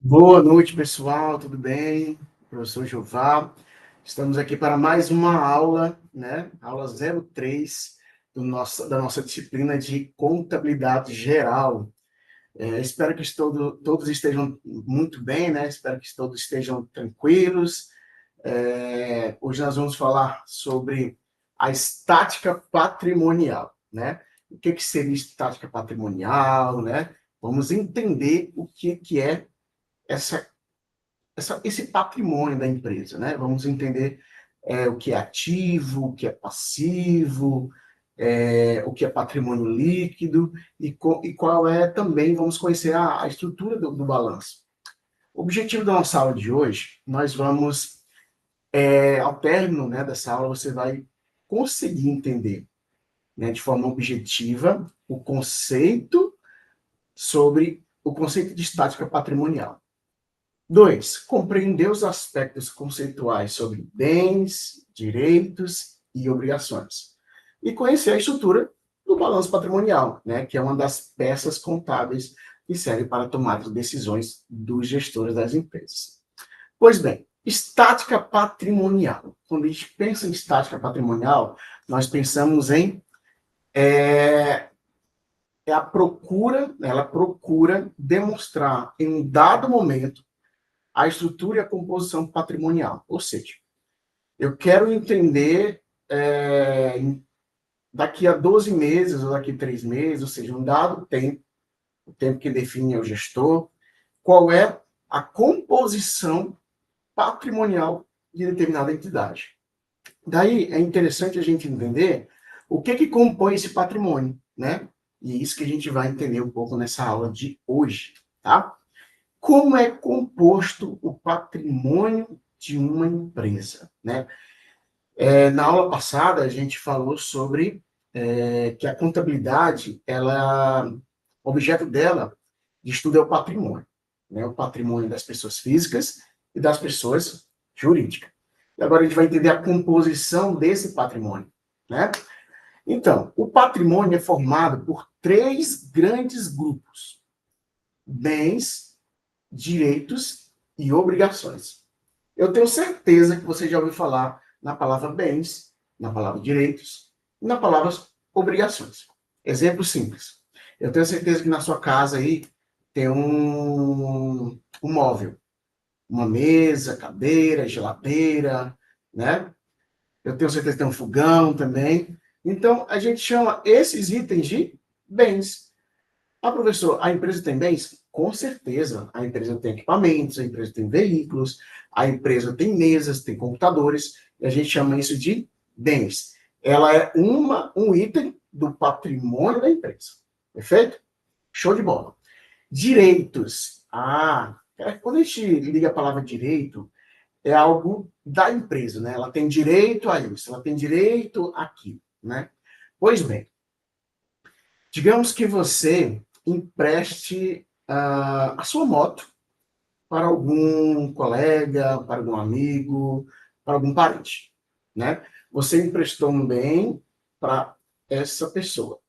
Boa noite, pessoal, tudo bem? Professor Jeová, estamos aqui para mais uma aula, né? Aula 03 da nossa disciplina de contabilidade geral. Espero que todos estejam muito bem, né? Espero que todos estejam tranquilos. Hoje nós vamos falar sobre a estática patrimonial, né? O que seria estática patrimonial, né? Vamos entender o que é essa esse patrimônio da empresa, né? Vamos entender o que é ativo, o que é passivo, o que é patrimônio líquido e qual é também, vamos conhecer a estrutura do balanço. O objetivo da nossa aula de hoje, nós vamos, ao término, né, dessa aula, você vai conseguir entender, né, de forma objetiva o conceito de estática patrimonial. 2. Compreender os aspectos conceituais sobre bens, direitos e obrigações. E conhecer a estrutura do balanço patrimonial, né, que é uma das peças contábeis que serve para tomar as decisões dos gestores das empresas. Pois bem, estática patrimonial. Quando a gente pensa em estática patrimonial, nós pensamos em a procura, ela procura demonstrar em um dado momento a estrutura e a composição patrimonial. Ou seja, eu quero entender daqui a 12 meses ou daqui a 3 meses, ou seja, um dado tempo, o tempo que define o gestor, qual é a composição patrimonial de determinada entidade. Daí é interessante a gente entender o que compõe esse patrimônio, né? E isso que a gente vai entender um pouco nessa aula de hoje, tá? Como é composto o patrimônio de uma empresa, né? Na aula passada, a gente falou sobre que a contabilidade, o objeto dela de estudo é o patrimônio, né? O patrimônio das pessoas físicas e das pessoas jurídicas. E agora a gente vai entender a composição desse patrimônio, né? Então, o patrimônio é formado por três grandes grupos: bens, direitos e obrigações. Eu tenho certeza que você já ouviu falar na palavra bens, na palavra direitos e na palavra obrigações. Exemplo simples. Eu tenho certeza que na sua casa aí tem um móvel, uma mesa, cadeira, geladeira, né? Eu tenho certeza que tem um fogão também. Então, a gente chama esses itens de bens. Ah, professor, a empresa tem bens? Com certeza. A empresa tem equipamentos, a empresa tem veículos, a empresa tem mesas, tem computadores, e a gente chama isso de bens. Ela é um item do patrimônio da empresa. Perfeito? Show de bola. Direitos. Quando a gente liga a palavra direito, é algo da empresa, né? Ela tem direito a isso, ela tem direito àquilo, né? Pois bem, digamos que você empreste a sua moto para algum colega, para algum amigo, para algum parente, né? Você emprestou um bem para essa pessoa.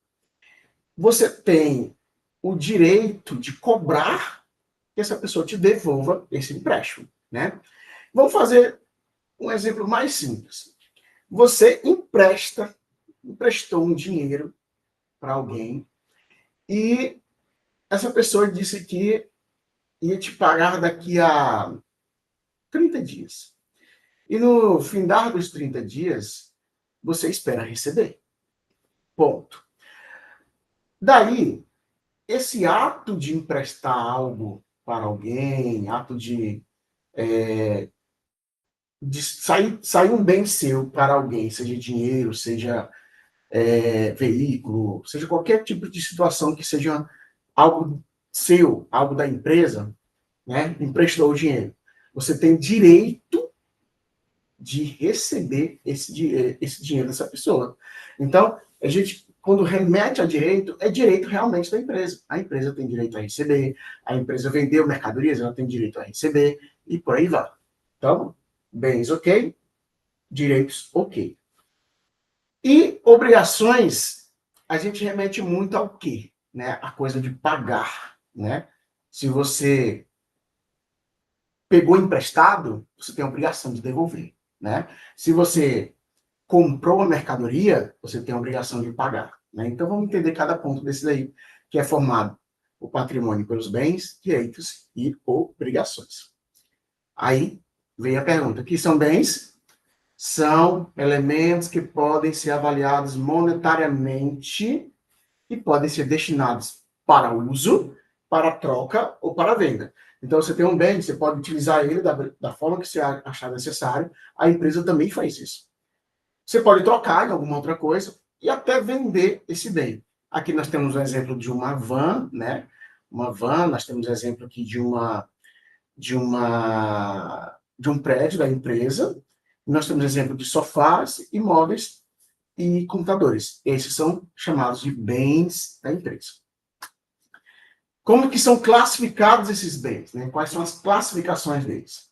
Você tem o direito de cobrar que essa pessoa te devolva esse empréstimo, né? Vamos fazer um exemplo mais simples. Você emprestou um dinheiro para alguém e essa pessoa disse que ia te pagar daqui a 30 dias. E no findar dos 30 dias, você espera receber. Ponto. Daí, esse ato de emprestar algo para alguém, ato de sair um bem seu para alguém, seja dinheiro, seja veículo, seja qualquer tipo de situação que seja algo seu, algo da empresa, né? Emprestou o dinheiro. Você tem direito de receber esse dinheiro dessa pessoa. Então, a gente, quando remete a direito, é direito realmente da empresa. A empresa tem direito a receber, a empresa vendeu mercadorias, ela tem direito a receber, e por aí vai. Então, bens ok, direitos ok. E obrigações, a gente remete muito ao quê? Né? A coisa de pagar. Né? Se você pegou emprestado, você tem a obrigação de devolver, né? Se você comprou a mercadoria, você tem a obrigação de pagar, né? Então, vamos entender cada ponto desse daí, que é formado o patrimônio pelos bens, direitos e obrigações. Aí vem a pergunta: o que são bens? São elementos que podem ser avaliados monetariamente e podem ser destinados para uso, para troca ou para venda. Então, você tem um bem, você pode utilizar ele da forma que você achar necessário. A empresa também faz isso. Você pode trocar em alguma outra coisa e até vender esse bem. Aqui nós temos um exemplo de uma van, né? Uma van, nós temos exemplo aqui de um prédio da empresa. Nós temos exemplo de sofás, imóveis e computadores. Esses são chamados de bens da empresa. Como que são classificados esses bens? Né? Quais são as classificações deles?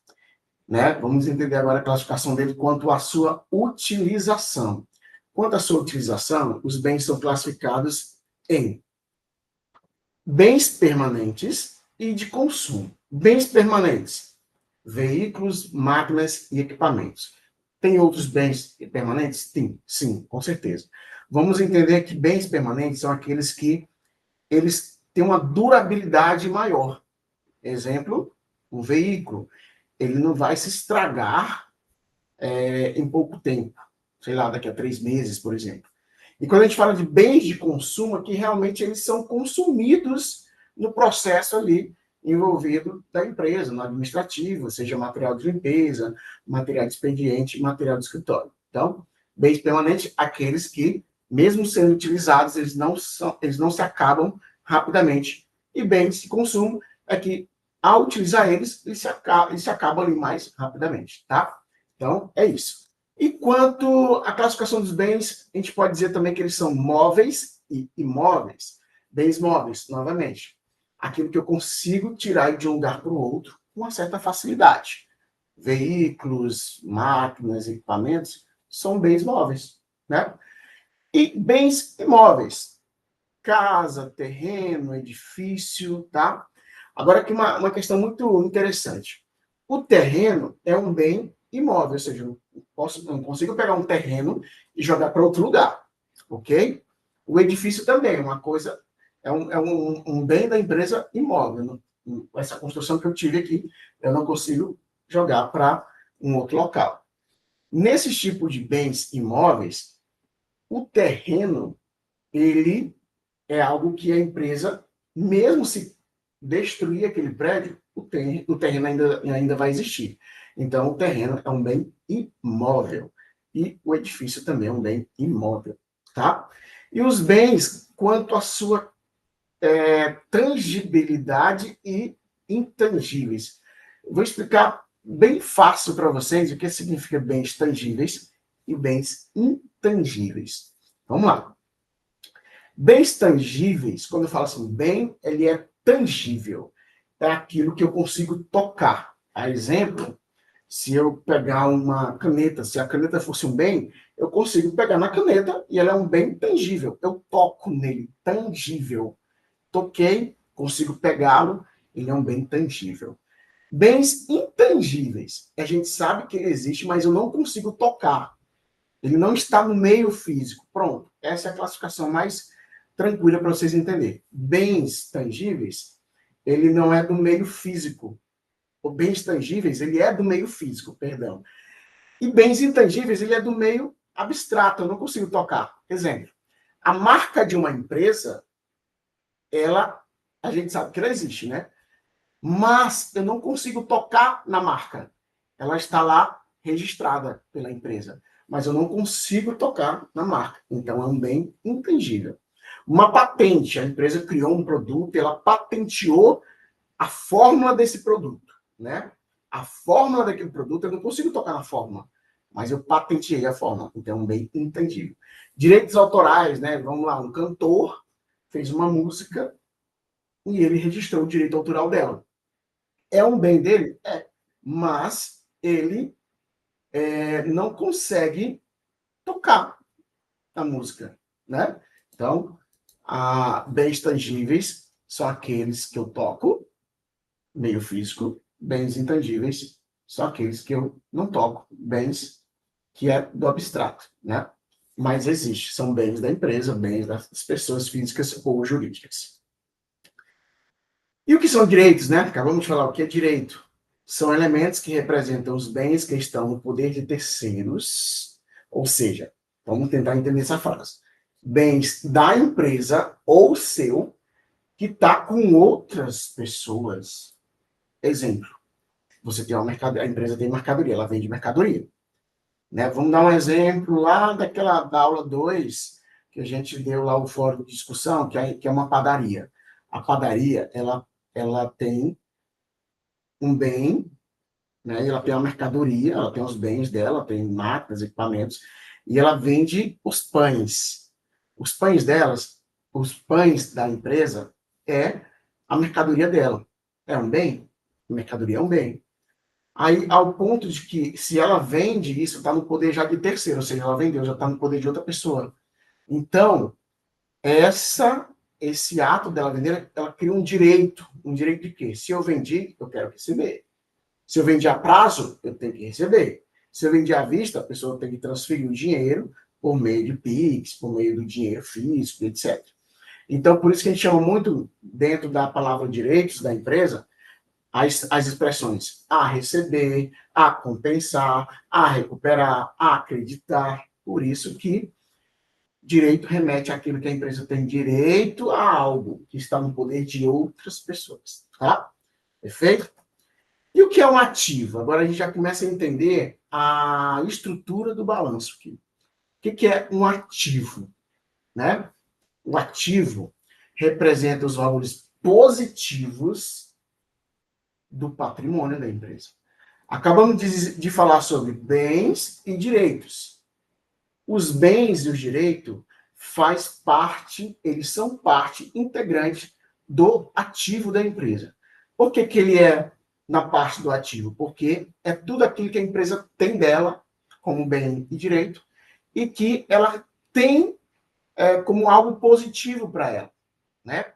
Né? Vamos entender agora a classificação dele quanto à sua utilização. Quanto à sua utilização, os bens são classificados em bens permanentes e de consumo. Bens permanentes: veículos, máquinas e equipamentos. Tem outros bens permanentes? Sim, com certeza. Vamos entender que bens permanentes são aqueles que eles têm uma durabilidade maior. Exemplo, um veículo. Ele não vai se estragar em pouco tempo. Sei lá, daqui a 3 meses, por exemplo. E quando a gente fala de bens de consumo, aqui realmente eles são consumidos no processo ali envolvido da empresa, no administrativo, seja material de limpeza, material de expediente, material de escritório. Então, bens permanentes, aqueles que, mesmo sendo utilizados, eles não se acabam rapidamente. E bens de consumo é que, ao utilizar eles se acabam ali mais rapidamente, tá? Então, é isso. E quanto à classificação dos bens, a gente pode dizer também que eles são móveis e imóveis. Bens móveis, novamente, aquilo que eu consigo tirar de um lugar para o outro com uma certa facilidade. Veículos, máquinas, equipamentos são bens móveis, né? E bens imóveis: casa, terreno, edifício, tá? Agora aqui uma questão muito interessante. O terreno é um bem imóvel, ou seja, eu não consigo pegar um terreno e jogar para outro lugar, ok? O edifício também é uma coisa, um bem da empresa imóvel. Essa construção que eu tive aqui, eu não consigo jogar para um outro local. Nesses tipos de bens imóveis, o terreno, ele é algo que a empresa, mesmo se destruir aquele prédio, o terreno ainda vai existir. Então, o terreno é um bem imóvel. E o edifício também é um bem imóvel, tá? E os bens, quanto à sua tangibilidade e intangíveis. Eu vou explicar bem fácil para vocês o que significa bens tangíveis e bens intangíveis. Vamos lá. Bens tangíveis, quando eu falo assim, bem, ele é tangível. É aquilo que eu consigo tocar. A exemplo, se eu pegar uma caneta, se a caneta fosse um bem, eu consigo pegar na caneta e ela é um bem tangível. Eu toco nele, tangível. Toquei, consigo pegá-lo, ele é um bem tangível. Bens intangíveis, a gente sabe que ele existe, mas eu não consigo tocar. Ele não está no meio físico. Pronto, essa é a classificação mais tranquila para vocês entenderem. Bens tangíveis, ele não é do meio físico. O bens tangíveis, ele é do meio físico, perdão. E bens intangíveis, ele é do meio abstrato, eu não consigo tocar. Exemplo, a marca de uma empresa, a gente sabe que ela existe, né? Mas eu não consigo tocar na marca. Ela está lá registrada pela empresa, mas eu não consigo tocar na marca. Então é um bem intangível. Uma patente, a empresa criou um produto, ela patenteou a fórmula desse produto, né? A fórmula daquele produto, eu não consigo tocar na fórmula, mas eu patenteei a fórmula, então é um bem intangível. Direitos autorais, né? Vamos lá, um cantor fez uma música e ele registrou o direito autoral dela. É um bem dele? É. Mas ele não consegue tocar a música, né? Então, bens tangíveis são aqueles que eu toco, meio físico, bens intangíveis são aqueles que eu não toco, bens que é do abstrato, né? Mas existe, são bens da empresa, bens das pessoas físicas ou jurídicas. E o que são direitos, né? Acabamos de falar o que é direito. São elementos que representam os bens que estão no poder de terceiros, ou seja, vamos tentar entender essa frase. Bens da empresa ou seu que está com outras pessoas. Exemplo, você tem uma mercadoria, a empresa tem mercadoria, ela vende mercadoria. Né? Vamos dar um exemplo lá da aula 2, que a gente deu lá o fórum de discussão, que é uma padaria. A padaria, ela tem um bem, né? Ela tem uma mercadoria, ela tem os bens dela, tem máquinas, equipamentos, e ela vende os pães. Os pães delas, os pães da empresa, é a mercadoria dela. É um bem? A mercadoria é um bem. Aí, ao ponto de que, se ela vende, isso está no poder já de terceiro, ou seja, ela vendeu, já está no poder de outra pessoa. Então, esse ato dela vender, ela cria um direito. Um direito de quê? Se eu vendi, eu quero receber. Se eu vendi a prazo, eu tenho que receber. Se eu vendi à vista, a pessoa tem que transferir o dinheiro por meio de PIX, por meio do dinheiro físico, etc. Então, por isso que a gente chama muito, dentro da palavra direitos da empresa, as expressões a receber, a compensar, a recuperar, a acreditar. Por isso que direito remete àquilo que a empresa tem direito a algo que está no poder de outras pessoas. Tá? Perfeito? E o que é um ativo? Agora a gente já começa a entender a estrutura do balanço aqui. O que é um ativo? Né? O ativo representa os valores positivos do patrimônio da empresa. Acabamos de falar sobre bens e direitos. Os bens e os direitos eles são parte integrante do ativo da empresa. Por que ele é na parte do ativo? Porque é tudo aquilo que a empresa tem dela, como bem e direito, e que ela tem como algo positivo para ela, né?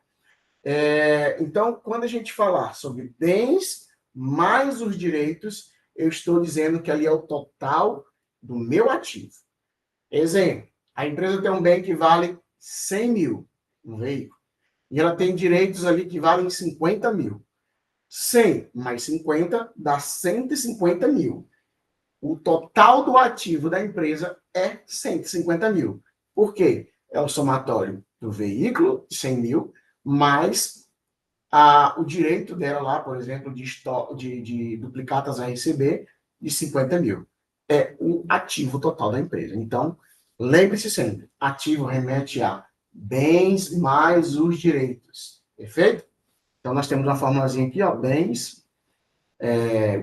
Então, quando a gente falar sobre bens mais os direitos, eu estou dizendo que ali é o total do meu ativo. Exemplo, a empresa tem um bem que vale 100 mil, um veículo, e ela tem direitos ali que valem 50 mil. 100 mais 50 dá 150 mil. O total do ativo da empresa é 150 mil. Por quê? É o somatório do veículo, 100 mil, mais o direito dela lá, por exemplo, de duplicatas a receber, de 50 mil. É o ativo total da empresa. Então, lembre-se sempre, ativo remete a bens mais os direitos. Perfeito? Então, nós temos uma formulazinha aqui, ó, bens,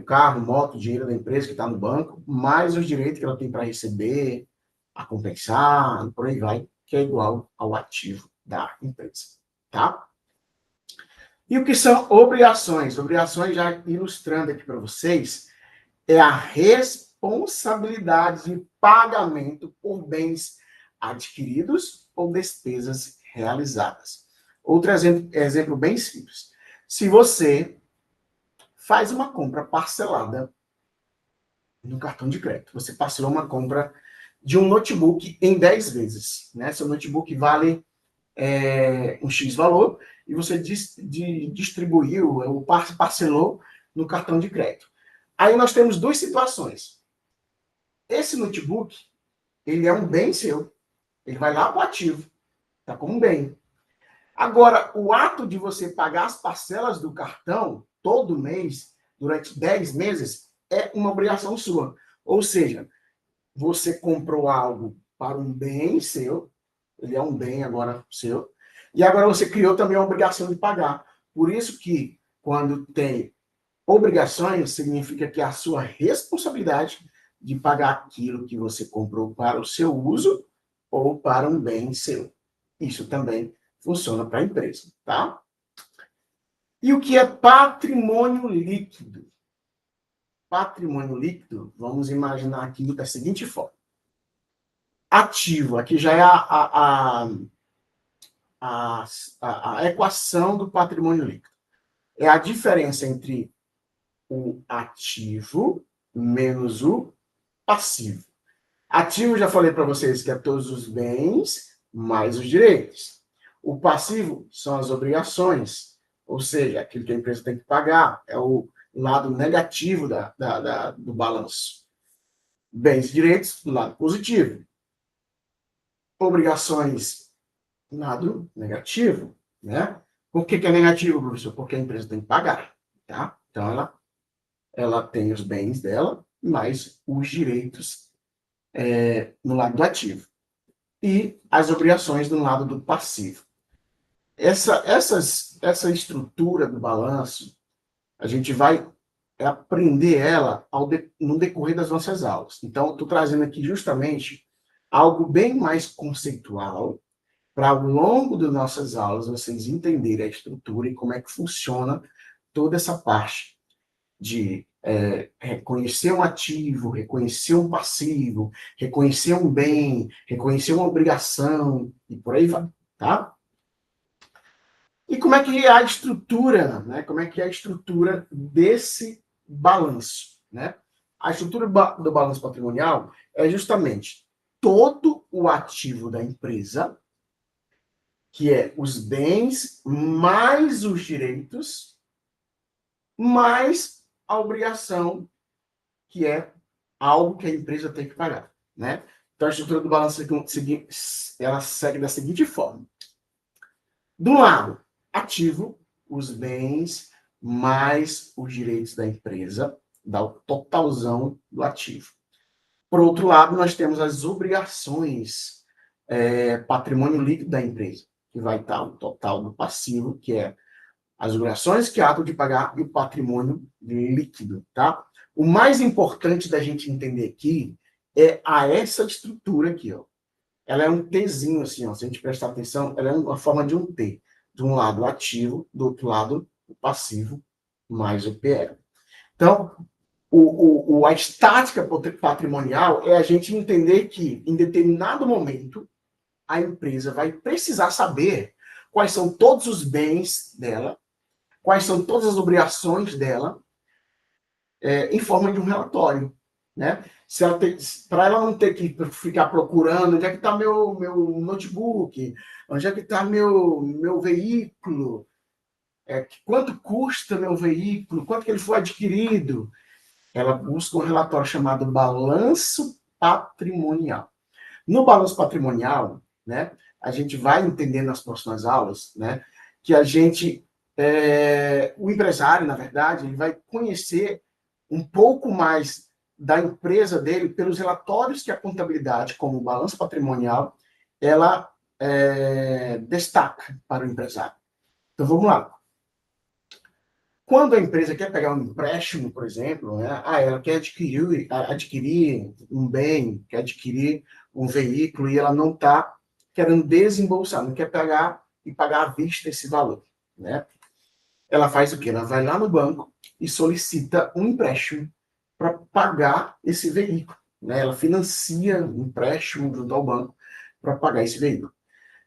o carro, moto, dinheiro da empresa que está no banco, mais os direitos que ela tem para receber, a compensar, e por aí vai, que é igual ao ativo da empresa. Tá? E o que são obrigações? Obrigações, já ilustrando aqui para vocês, é a responsabilidade de pagamento por bens adquiridos ou despesas realizadas. Outro exemplo bem simples. Se você faz uma compra parcelada no cartão de crédito, você parcelou uma compra de um notebook em 10 vezes. Né? Seu notebook vale um X valor e você distribuiu, ou parcelou no cartão de crédito. Aí nós temos duas situações. Esse notebook, ele é um bem seu. Ele vai lá para o ativo. Está como um bem. Agora, o ato de você pagar as parcelas do cartão todo mês, durante 10 meses, é uma obrigação sua. Ou seja, você comprou algo para um bem seu, ele é um bem agora seu, e agora você criou também a obrigação de pagar. Por isso que, quando tem obrigações, significa que é a sua responsabilidade de pagar aquilo que você comprou para o seu uso ou para um bem seu. Isso também funciona para a empresa, tá? E o que é patrimônio líquido? Patrimônio líquido, vamos imaginar aqui da seguinte forma. Ativo, aqui já é a equação do patrimônio líquido. É a diferença entre o ativo menos o passivo. Ativo, já falei para vocês que é todos os bens mais os direitos. O passivo são as obrigações, ou seja, aquilo que a empresa tem que pagar, é o lado negativo do balanço. Bens e direitos, lado positivo. Obrigações, lado negativo, né? Por que é negativo, professor? Porque a empresa tem que pagar, tá? Então, ela tem os bens dela, mais os direitos no lado do ativo. E as obrigações no lado do passivo. Essa estrutura do balanço, a gente vai aprender ela no decorrer das nossas aulas. Então, estou trazendo aqui justamente algo bem mais conceitual, para ao longo das nossas aulas vocês entenderem a estrutura e como é que funciona toda essa parte de reconhecer um ativo, reconhecer um passivo, reconhecer um bem, reconhecer uma obrigação, e por aí vai, tá? E como é que é a estrutura, né? Como é que é a estrutura desse balanço, né? A estrutura do balanço patrimonial é justamente todo o ativo da empresa, que é os bens mais os direitos, mais a obrigação, que é algo que a empresa tem que pagar, né? Então, a estrutura do balanço ela segue da seguinte forma. Do lado, ativo, os bens mais os direitos da empresa, dá o totalzão do ativo. Por outro lado, nós temos as obrigações, patrimônio líquido da empresa, que vai estar o total do passivo, que é as obrigações que há de pagar e o patrimônio líquido, tá? O mais importante da gente entender aqui é essa estrutura aqui, ó. Ela é um Tzinho, assim, ó. Se a gente prestar atenção, ela é uma forma de um T. De um lado o ativo, do outro lado o passivo, mais o PL. Então, a estática patrimonial é a gente entender que, em determinado momento, a empresa vai precisar saber quais são todos os bens dela, quais são todas as obrigações dela, em forma de um relatório, né? Para ela não ter que ficar procurando onde é que está meu notebook, onde é que está meu veículo, quanto custa meu veículo, quanto que ele foi adquirido. Ela busca um relatório chamado balanço patrimonial. No balanço patrimonial, né, a gente vai entender nas próximas aulas, né, que o empresário, na verdade, ele vai conhecer um pouco mais da empresa dele pelos relatórios que a contabilidade, como o balanço patrimonial, ela destaca para o empresário. Então, vamos lá. Quando a empresa quer pegar um empréstimo, por exemplo, né, ela quer adquirir um bem, quer adquirir um veículo e ela não está querendo desembolsar, não quer pegar e pagar à vista esse valor, né? Ela faz o quê? Ela vai lá no banco e solicita um empréstimo para pagar esse veículo, né? Ela financia um empréstimo junto ao banco para pagar esse veículo.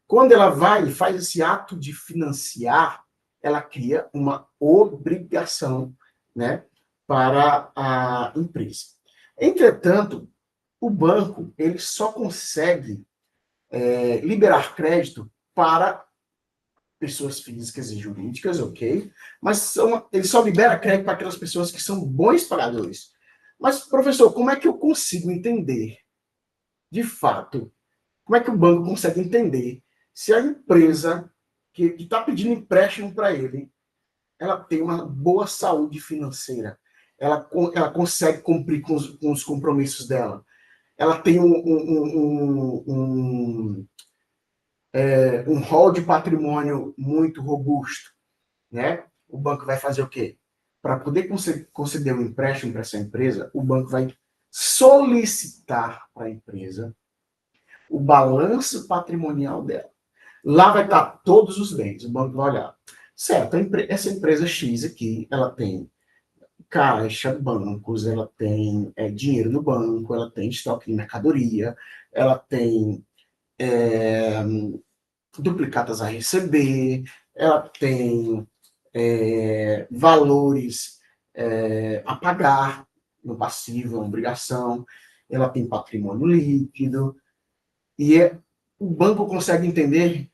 Quando ela vai e faz esse ato de financiar, ela cria uma obrigação, né, para a empresa. Entretanto, o banco ele só consegue liberar crédito para pessoas físicas e jurídicas, ok? Mas ele só libera crédito para aquelas pessoas que são bons pagadores. Mas, professor, como é que eu consigo entender, de fato, como é que o banco consegue entender se a empresa que está pedindo empréstimo para ele, ela tem uma boa saúde financeira, ela consegue cumprir com os compromissos dela, ela tem um rol de patrimônio muito robusto, né? O banco vai fazer o quê? Para poder conceder um empréstimo para essa empresa, o banco vai solicitar para a empresa o balanço patrimonial dela. Lá vai estar todos os bens. O banco vai olhar. Certo, essa empresa X aqui, ela tem caixa, bancos, ela tem dinheiro no banco, ela tem estoque de mercadoria, ela tem duplicatas a receber, ela tem valores a pagar no passivo, na obrigação, ela tem patrimônio líquido, e o banco consegue entender,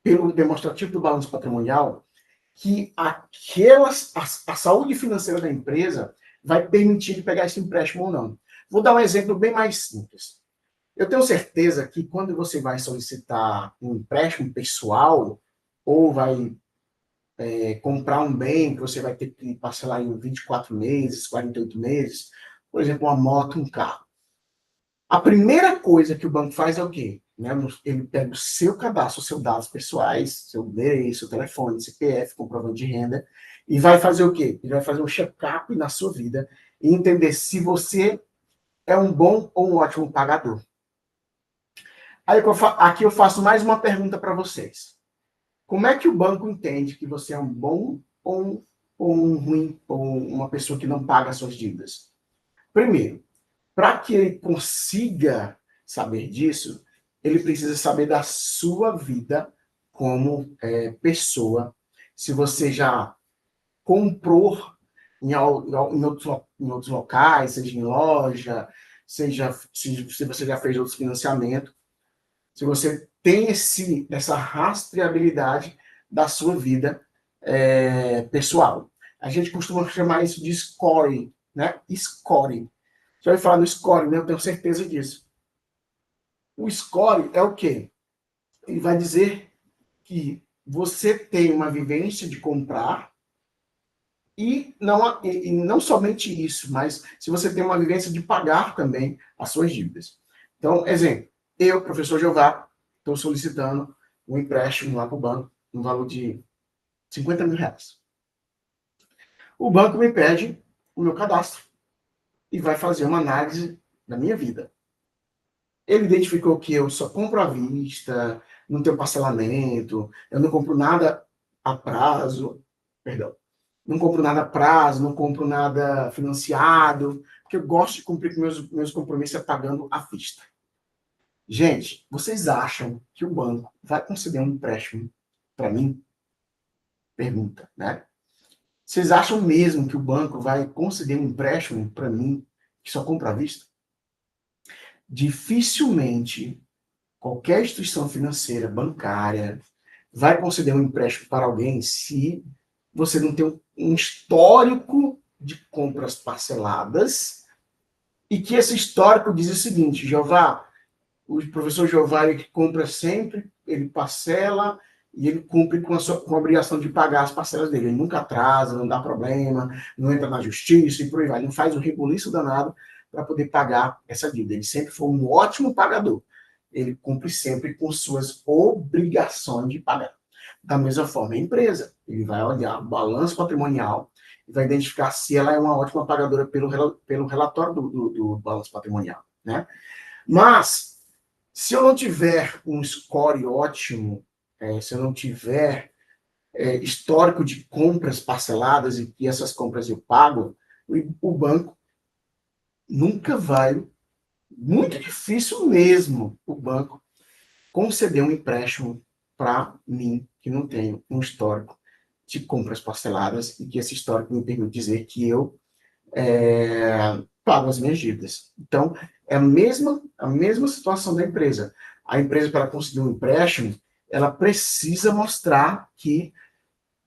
pelo demonstrativo do balanço patrimonial, que a saúde financeira da empresa vai permitir ele pegar esse empréstimo ou não. Vou dar um exemplo bem mais simples. Eu tenho certeza que quando você vai solicitar um empréstimo pessoal, ou vai comprar um bem que você vai ter que parcelar em 24 meses, 48 meses, por exemplo, uma moto, um carro. A primeira coisa que o banco faz é o quê? Né? Ele pega o seu cadastro, os seus dados pessoais, seu endereço, seu telefone, CPF, comprovante de renda, e vai fazer o quê? Ele vai fazer um check-up na sua vida e entender se você é um bom ou um ótimo pagador. Aí aqui eu faço mais uma pergunta para vocês. Como é que o banco entende que você é um bom ou um ruim, ou uma pessoa que não paga suas dívidas? Primeiro, para que ele consiga saber disso, ele precisa saber da sua vida como pessoa. Se você já comprou em outros locais, seja em loja, seja se você já fez outros financiamentos, se você tem essa rastreabilidade da sua vida pessoal. A gente costuma chamar isso de scoring, né? Scoring. Você vai falar no scoring, né? Eu tenho certeza disso. O scoring é o quê? Ele vai dizer que você tem uma vivência de comprar e não somente isso, mas se você tem uma vivência de pagar também as suas dívidas. Então, exemplo, eu, professor Jeová, estou solicitando um empréstimo lá para o banco, no valor de 50 mil reais. O banco me pede o meu cadastro e vai fazer uma análise da minha vida. Ele identificou que eu só compro à vista, não tenho parcelamento, eu não compro nada a prazo, perdão, não compro nada a prazo, não compro nada financiado, porque eu gosto de cumprir com meus compromissos pagando à vista. Gente, vocês acham que o banco vai conceder um empréstimo para mim? Pergunta, né? Vocês acham mesmo que o banco vai conceder um empréstimo para mim que só compra à vista? Dificilmente qualquer instituição financeira, bancária, vai conceder um empréstimo para alguém se você não tem um histórico de compras parceladas e que esse histórico diz o seguinte: Jeová, o professor Jeová, ele compra sempre, ele parcela e ele cumpre com a obrigação de pagar as parcelas dele. Ele nunca atrasa, não dá problema, não entra na justiça e por aí vai. Não faz o rebuliço danado para poder pagar essa dívida. Ele sempre foi um ótimo pagador. Ele cumpre sempre com suas obrigações de pagar. Da mesma forma, a empresa, ele vai olhar o balanço patrimonial e vai identificar se ela é uma ótima pagadora pelo relatório do balanço patrimonial, né? Mas, se eu não tiver um score ótimo, se eu não tiver histórico de compras parceladas e que essas compras eu pago, o banco nunca vai, muito difícil mesmo, o banco conceder um empréstimo para mim, que não tenho um histórico de compras parceladas e que esse histórico me permite dizer que eu pago as minhas dívidas. Então, é a mesma situação da empresa. A empresa, para conseguir um empréstimo, ela precisa mostrar que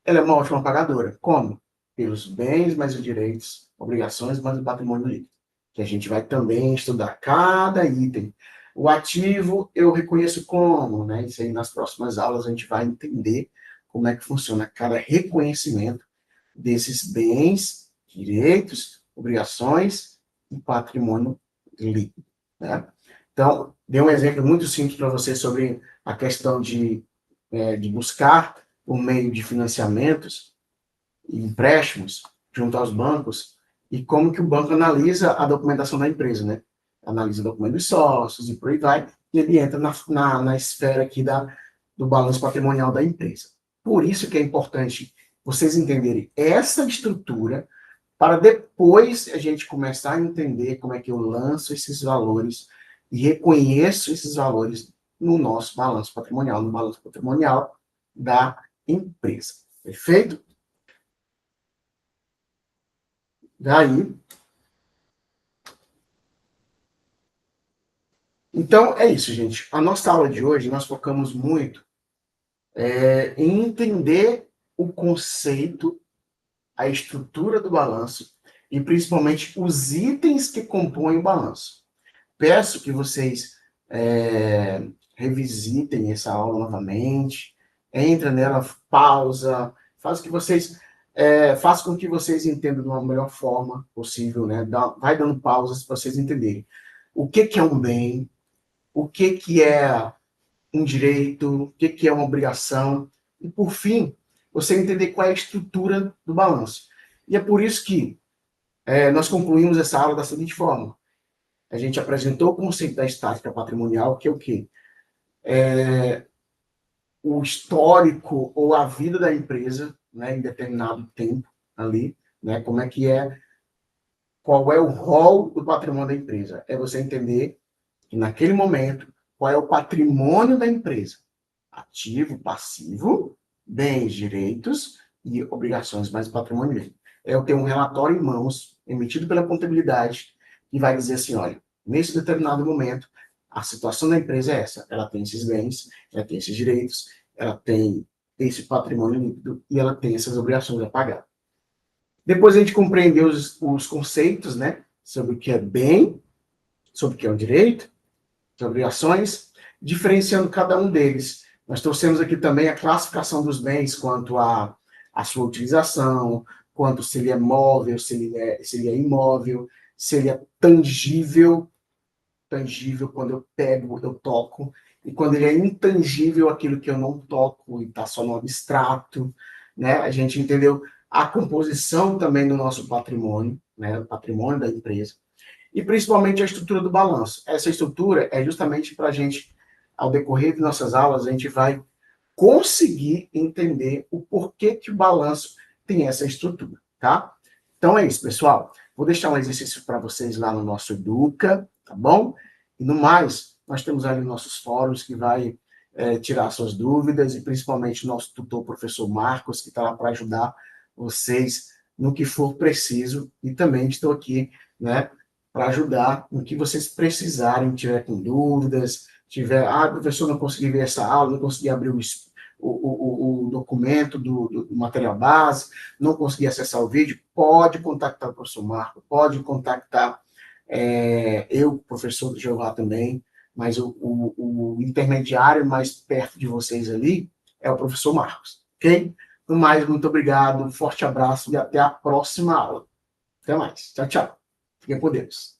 ela é uma ótima pagadora. Como? Pelos bens mais os direitos, obrigações mais o patrimônio líquido. Que a gente vai também estudar cada item. O ativo eu reconheço como, né? Isso aí nas próximas aulas a gente vai entender como é que funciona cada reconhecimento desses bens, direitos, obrigações e patrimônio líquido, né? Então, dei um exemplo muito simples para você sobre a questão de buscar por meio de financiamentos e empréstimos junto aos bancos e como que o banco analisa a documentação da empresa, né? Analisa o documento dos sócios e por aí vai, e ele entra na esfera aqui do balanço patrimonial da empresa. Por isso que é importante vocês entenderem essa estrutura para depois a gente começar a entender como é que eu lanço esses valores e reconheço esses valores no nosso balanço patrimonial, no balanço patrimonial da empresa. Perfeito? Daí. Então, é isso, gente. A nossa aula de hoje, nós focamos muito em entender o conceito, a estrutura do balanço e, principalmente, os itens que compõem o balanço. Peço que vocês revisitem essa aula novamente, entra nela, pausa, faz que vocês faça com que vocês entendam de uma melhor forma possível, né? Vai dando pausas para vocês entenderem o que é um bem, o que é um direito, o que é uma obrigação, e, por fim, você entender qual é a estrutura do balanço. E é por isso que nós concluímos essa aula da seguinte forma. A gente apresentou o conceito da estática patrimonial, que é o quê? O histórico ou a vida da empresa, né, em determinado tempo ali, né, como é que qual é o rol do patrimônio da empresa. É você entender que naquele momento, qual é o patrimônio da empresa. Ativo, passivo, bens, direitos e obrigações mais patrimônio livre. Eu tenho um relatório em mãos, emitido pela contabilidade, que vai dizer assim, olha, nesse determinado momento, a situação da empresa é essa. Ela tem esses bens, ela tem esses direitos, ela tem esse patrimônio líquido e ela tem essas obrigações a pagar. Depois a gente compreendeu os conceitos, né, sobre o que é bem, sobre o que é um direito, as obrigações, diferenciando cada um deles. Nós trouxemos aqui também a classificação dos bens quanto à sua utilização, quanto se ele é móvel, se ele é imóvel, se ele é tangível quando eu pego, eu toco, e quando ele é intangível, aquilo que eu não toco e está só no abstrato, né? A gente entendeu a composição também do nosso patrimônio, né? O patrimônio da empresa, e principalmente a estrutura do balanço. Essa estrutura é justamente para a gente, ao decorrer de nossas aulas, a gente vai conseguir entender o porquê que o balanço tem essa estrutura, tá? Então é isso, pessoal. Vou deixar um exercício para vocês lá no nosso Educa, tá bom? E no mais, nós temos ali nossos fóruns que vai tirar suas dúvidas e principalmente nosso tutor, professor Marcos, que está lá para ajudar vocês no que for preciso. E também estou aqui, né, para ajudar no que vocês precisarem, tiver com dúvidas, professor, não consegui ver essa aula, não consegui abrir o documento do material base, não consegui acessar o vídeo, pode contactar o professor Marco, pode contactar eu, professor do Jeová também, mas o intermediário mais perto de vocês ali é o professor Marcos, ok? No mais, muito obrigado, um forte abraço e até a próxima aula. Até mais. Tchau, tchau. Fiquem com Deus.